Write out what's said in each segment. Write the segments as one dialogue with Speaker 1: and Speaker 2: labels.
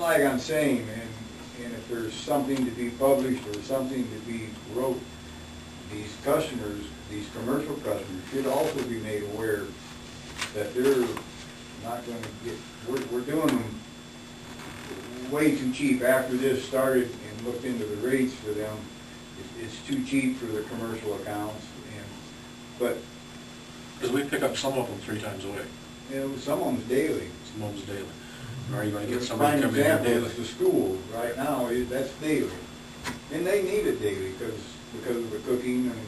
Speaker 1: like I'm saying, and if there's something to be published or something to be wrote, these customers, these commercial customers should also be made aware that they're not gonna get, we're doing them way too cheap. After this started and looked into the rates for them, it's too cheap for the commercial accounts, but
Speaker 2: Because we pick up some of them 3 times a week,
Speaker 1: you know, some of them's daily.
Speaker 2: some of them's daily. Or are you going to get
Speaker 1: Prime
Speaker 2: somebody coming in here
Speaker 1: example
Speaker 2: daily?
Speaker 1: is the school right now, that's daily. And they need it daily because of the cooking and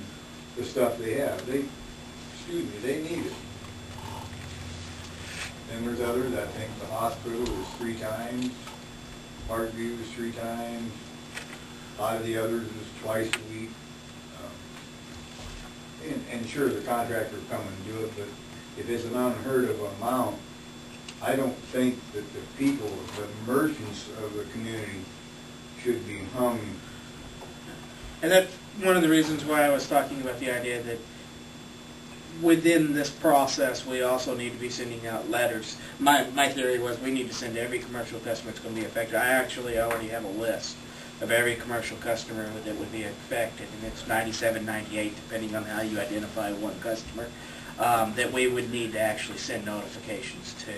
Speaker 1: the stuff they have. They need it. And there's others, I think the hospital is 3 times, Parkview is 3 times, a lot of the others is twice a week. And sure, the contractor will come and do it, but if it's an unheard of amount, I don't think that the people, the merchants of the community should be hung.
Speaker 3: And that's one of the reasons why I was talking about the idea that within this process, we also need to be sending out letters. My theory was we need to send to every commercial customer that's going to be affected. I actually already have a list of every commercial customer that would be affected, and it's 97, 98, depending on how you identify one customer, that we would need to actually send notifications to.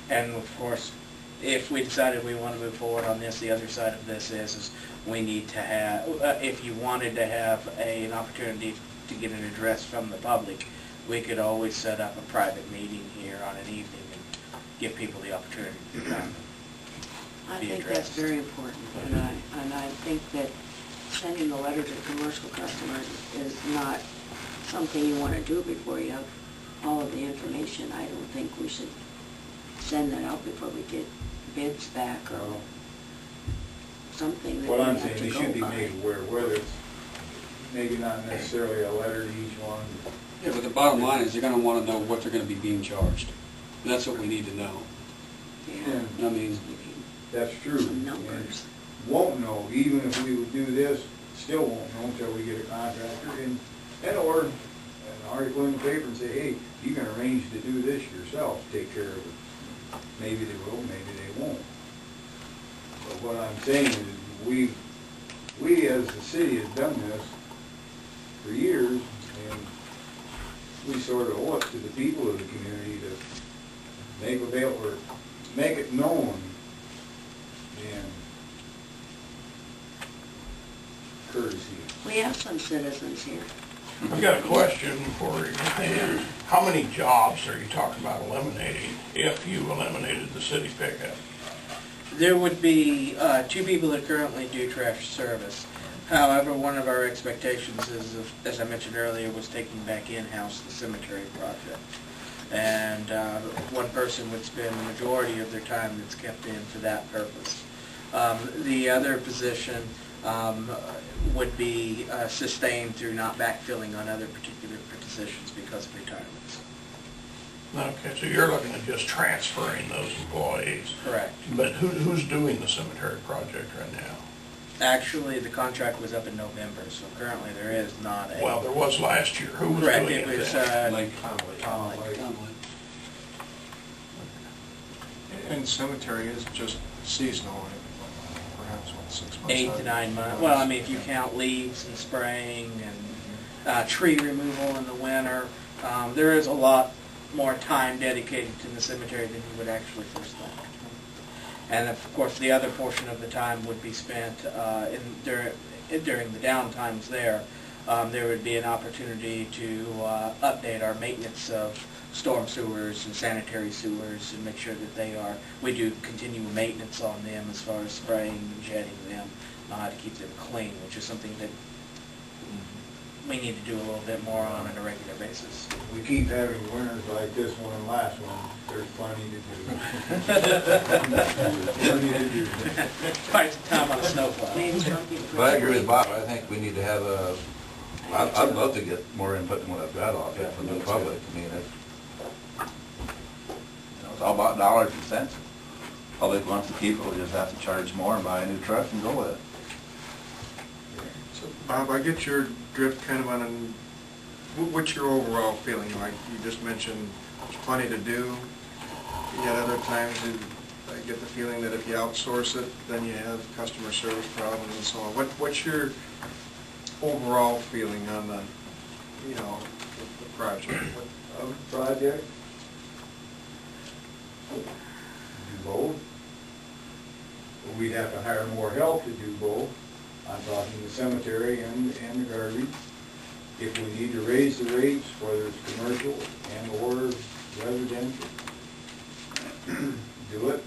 Speaker 3: And of course, if we decided we want to move forward on this, the other side of this is we need to have, if you wanted to have an opportunity to get an address from the public, we could always set up a private meeting here on an evening and give people the opportunity to come.
Speaker 4: I think that's very important, and I think that sending a letter to commercial customers is not something you want to do before you have all of the information. I don't think we should send that out before we get bids back or something that
Speaker 1: What
Speaker 4: we
Speaker 1: I'm
Speaker 4: have
Speaker 1: saying,
Speaker 4: to
Speaker 1: they
Speaker 4: go
Speaker 1: should be
Speaker 4: by.
Speaker 1: made aware, whether it's maybe not necessarily a letter to each one.
Speaker 5: Yeah, but the bottom line is they're going to want to know what they're going to be being charged. And that's what we need to know.
Speaker 4: Yeah.
Speaker 5: I mean,
Speaker 1: That's true.
Speaker 4: Some numbers.
Speaker 1: And won't know, even if we would do this, still won't know until we get a contractor or an article in the paper and say, hey, you can arrange to do this yourself, take care of it. Maybe they will, maybe they won't. But what I'm saying is we as the city have done this for years, and we sort of owe it to the people of the community to make it known. And courtesy.
Speaker 4: We have some citizens here.
Speaker 6: I've got a question for you. How many jobs are you talking about eliminating if you eliminated the city pickup?
Speaker 3: There would be 2 people that currently do trash service. However, one of our expectations is, as I mentioned earlier, was taking back in-house the cemetery project. And one person would spend the majority of their time that's kept in for that purpose. The other position would be sustained through not backfilling on other particular positions because of retirements.
Speaker 6: Okay, so you're looking at just transferring those employees.
Speaker 3: Correct.
Speaker 6: But who's doing the cemetery project right now?
Speaker 3: Actually, the contract was up in November, so currently there is not a...
Speaker 6: Well, there was last year. Who was
Speaker 3: correct,
Speaker 6: doing
Speaker 3: it
Speaker 6: it
Speaker 3: was
Speaker 6: then?
Speaker 5: like
Speaker 3: Conley.
Speaker 2: And cemetery is just seasonal, perhaps, 6 months?
Speaker 3: 8 to 9 months. Well, I mean, if you count leaves and spraying and tree removal in the winter, there is a lot more time dedicated to the cemetery than you would actually first think. And of course, the other portion of the time would be spent during the downtimes there. There would be an opportunity to update our maintenance of storm sewers and sanitary sewers and make sure that we do continual maintenance on them as far as spraying and jetting them to keep them clean, which is something that we need to do a little bit more on a regular basis.
Speaker 1: We keep having winters like this one and last one, there's plenty to do. Plenty to do.
Speaker 3: Quite some time on a snowplow.
Speaker 4: Maybe some people
Speaker 7: But I agree with Bob. I think we need to have I'd love to get more input than what I've got off it from the public. I mean, it's all about dollars and cents. Public wants to keep it, we just have to charge more and buy a new truck and go with it.
Speaker 2: So, Bob, I get your drift kind of on what's your overall feeling? Like you just mentioned, there's plenty to do, yet other times I get the feeling that if you outsource it, then you have customer service problems and so on. What's your overall feeling on the, you know, the project?
Speaker 1: Of the project. Do both. We'd have to hire more help to do both. I'm talking the cemetery and the garbage. If we need to raise the rates, whether it's commercial and or residential, do it.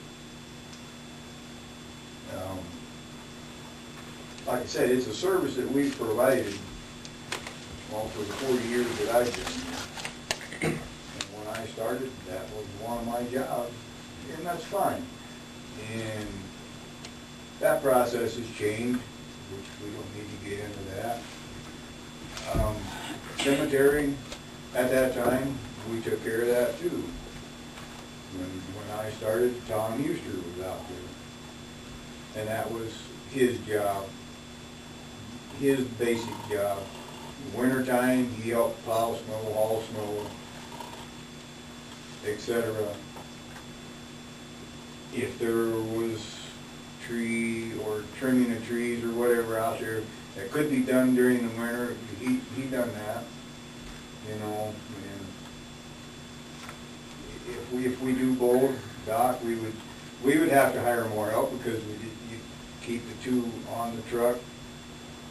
Speaker 1: Like I said, it's a service that we've provided, well, for the 40 years that I've been here. And when I started, that was one of my jobs, and that's fine. And that process has changed, which we don't need to get into that. Cemetery, at that time, we took care of that too. When I started, Tom Huster was out there. And that was his job, his basic job. Wintertime, he helped plow snow, haul snow, etc. If there was tree or trimming of trees or whatever out there that could be done during the winter, he done that, you know. And if we do both, Doc, we would have to hire more help because you keep the two on the truck.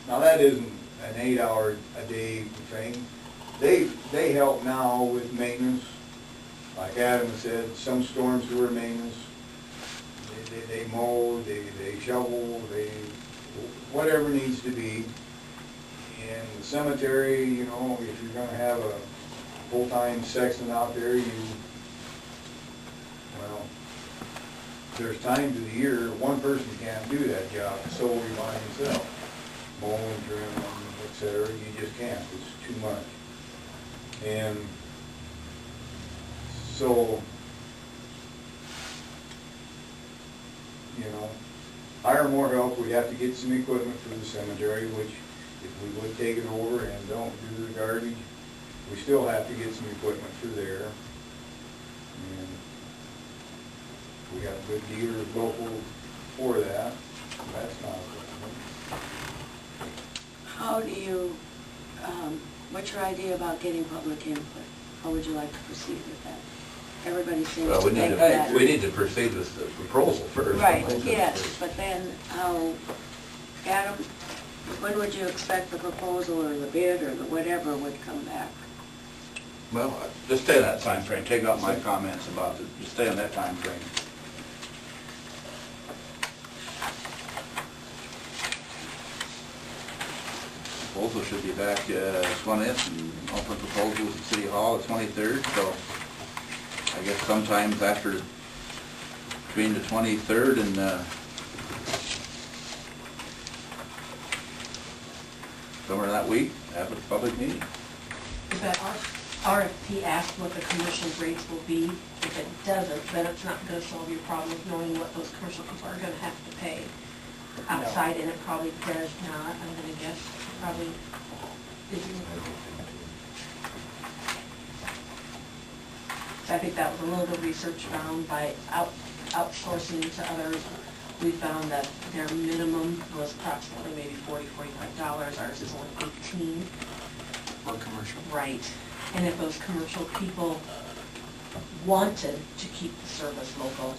Speaker 1: Now that isn't an 8-hour a day thing. They help now with maintenance. Like Adam said, some storm sewer maintenance. They mow, they shovel, whatever needs to be. And the cemetery, you know, if you're gonna have a full-time sexton out there, well, there's times of the year one person can't do that job solely by himself. Mowing, trimming, etc. You just can't. It's too much. And so, you know, hire more help. We have to get some equipment for the cemetery, which if we would take it over and don't do the garbage, we still have to get some equipment for there. And we got good dealers local for that. That's not a problem.
Speaker 4: How do you, what's your idea about getting public input? How would you like to proceed with that? Everybody seems
Speaker 7: Well,
Speaker 4: to
Speaker 7: we need
Speaker 4: think that.
Speaker 7: to, we need to proceed with the proposal first.
Speaker 4: Right, yes, but then how, Adam, when would you expect the proposal or the bid or the whatever would come back?
Speaker 7: Well, just stay in that time frame. Take out my comments about it, just stay in that time frame. Proposal should be back 20th, and open proposals at City Hall the 23rd, so I guess sometimes after, between the 23rd and somewhere that week, have a public meeting.
Speaker 8: Is that RFP asked what the commercial rates will be? If it doesn't, then it's not gonna solve your problem of knowing what those commercial people are gonna have to pay outside, and it probably does not, I'm gonna guess, probably isn't. So I think that was a little bit of research found by outsourcing to others. We found that their minimum was approximately maybe $40, $45. Ours is only $18.
Speaker 2: For commercial?
Speaker 8: Right. And if those commercial people wanted to keep the service local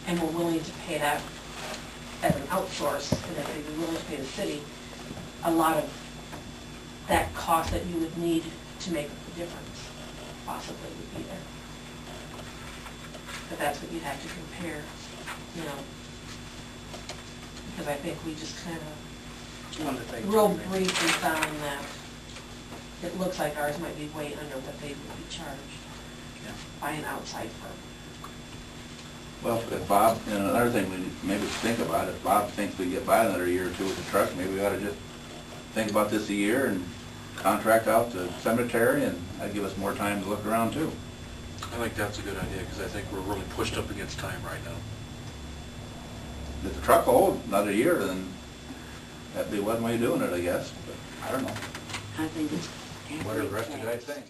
Speaker 8: and were willing to pay that as an outsource, and if they were willing to pay the city, a lot of that cost that you would need to make up the difference possibly would be there. But that's what you'd have to compare, you know, because I think we just kind of real briefly found that it looks like ours might be way under what they would be charged by an outside firm.
Speaker 7: Well, if Bob, and another thing we maybe think about, if Bob thinks we get by another year or two with the truck, maybe we ought to just think about this a year and contract out the cemetery, and that'd give us more time to look around too.
Speaker 9: I think that's a good idea, because I think we're really pushed up against time right now.
Speaker 7: If the truck will hold another year, then that'd be one way of doing it, I guess, but I don't know.
Speaker 4: I think it's.
Speaker 7: What do the rest of you guys think?